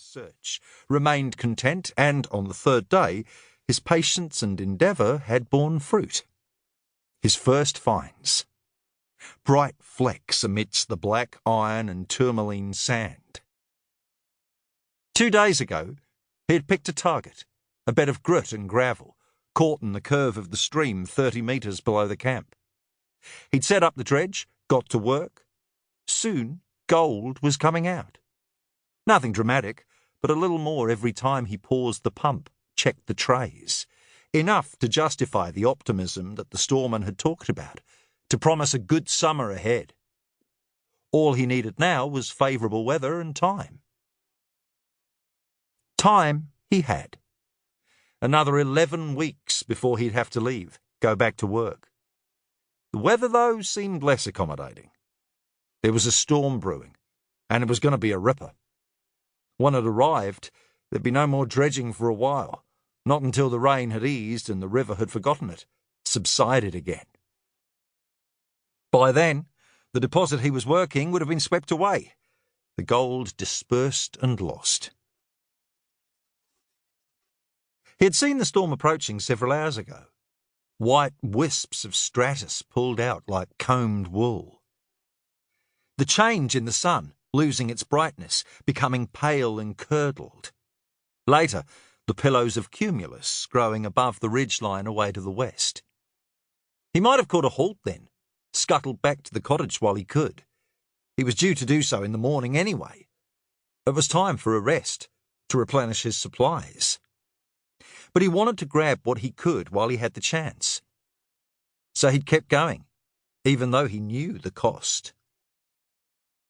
his search, remained content, and on the third day his patience and endeavour had borne fruit. His first finds. Bright flecks amidst the black iron and tourmaline sand. 2 days ago he had picked a target, a bed of grit and gravel, caught in the curve of the stream 30 metres below the camp. He'd set up the dredge, got to work. Soon gold was coming out. Nothing dramatic, but a little more every time he paused the pump, checked the trays. Enough to justify the optimism that the storeman had talked about, to promise a good summer ahead. All he needed now was favourable weather and time. Time he had. Another 11 weeks before he'd have to leave, go back to work. The weather, though, seemed less accommodating. There was a storm brewing, and it was going to be a ripper. When it arrived, there'd be no more dredging for a while, not until the rain had eased and the river had forgotten it, subsided again. By then, the deposit he was working would have been swept away, the gold dispersed and lost. He had seen the storm approaching several hours ago. White wisps of stratus pulled out like combed wool. The change in the sun, losing its brightness, becoming pale and curdled. Later, the pillows of cumulus growing above the ridgeline away to the west. He might have caught a halt then, scuttled back to the cottage while he could. He was due to do so in the morning anyway. It was time for a rest, to replenish his supplies. But he wanted to grab what he could while he had the chance. So he'd kept going, even though he knew the cost.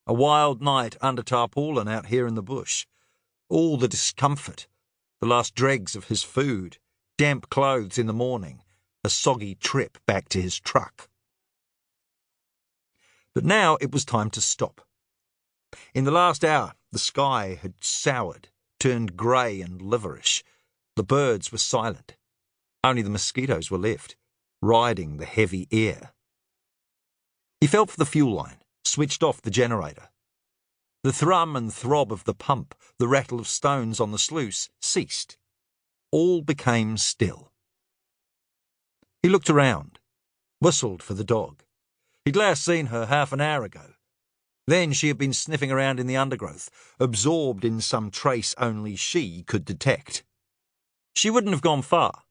A wild night under tarpaulin out here in the bush. All the discomfort, the last dregs of his food, damp clothes in the morning, a soggy trip back to his truck. But now it was time to stop. In the last hour, the sky had soured, turned grey and liverish. The birds were silent. Only the mosquitoes were left, riding the heavy air. He felt for the fuel line, switched off the generator. The thrum and throb of the pump, the rattle of stones on the sluice, ceased. All became still. He looked around, whistled for the dog. He'd last seen her half an hour ago. Then she had been sniffing around in the undergrowth, absorbed in some trace only she could detect. She wouldn't have gone far.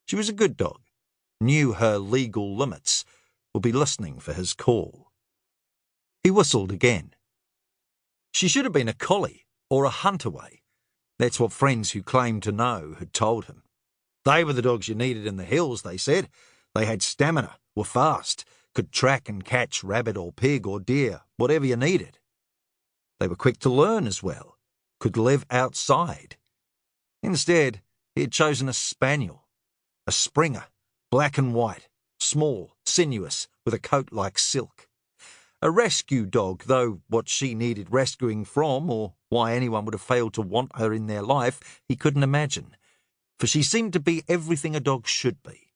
She was a good dog, knew her legal limits, would be listening for his call. He whistled again. She should have been a collie or a huntaway. That's what friends who claimed to know had told him. They were the dogs you needed in the hills, they said. They had stamina, were fast, could track and catch rabbit or pig or deer, whatever you needed. They were quick to learn as well, could live outside. Instead, he had chosen a spaniel, a Springer, black and white, small, sinuous, with a coat like silk. A rescue dog, though what she needed rescuing from, or why anyone would have failed to want her in their life, he couldn't imagine, for she seemed to be everything a dog should be.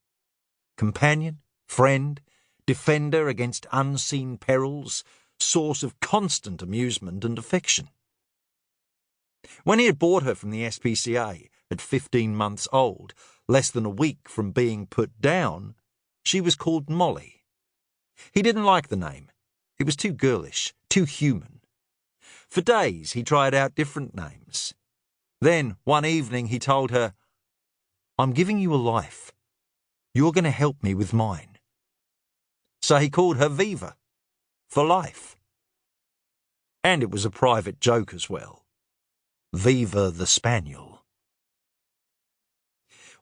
Companion, friend, defender against unseen perils, source of constant amusement and affection. When he had bought her from the SPCA, at 15 months old, less than a week from being put down, she was called Molly. He didn't like the name. It was too girlish, too human. For days he tried out different names. Then, one evening, he told her, "I'm giving you a life. You're going to help me with mine." So he called her Viva, for life. And it was a private joke as well. Viva the Spaniel.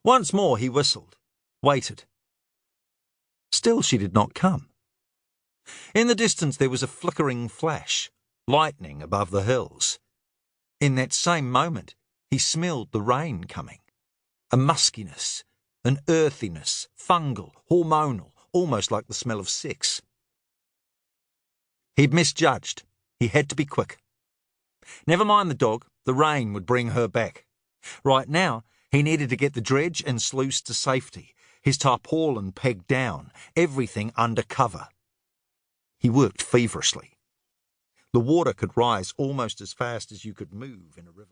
Once more he whistled, waited. Still she did not come. In the distance there was a flickering flash, lightning above the hills. In that same moment he smelled the rain coming. A muskiness, an earthiness, fungal, hormonal, almost like the smell of sex. He'd misjudged. He had to be quick. Never mind the dog, the rain would bring her back. Right now, he needed to get the dredge and sluice to safety, his tarpaulin pegged down, everything under cover. He worked feverishly. The water could rise almost as fast as you could move in a river.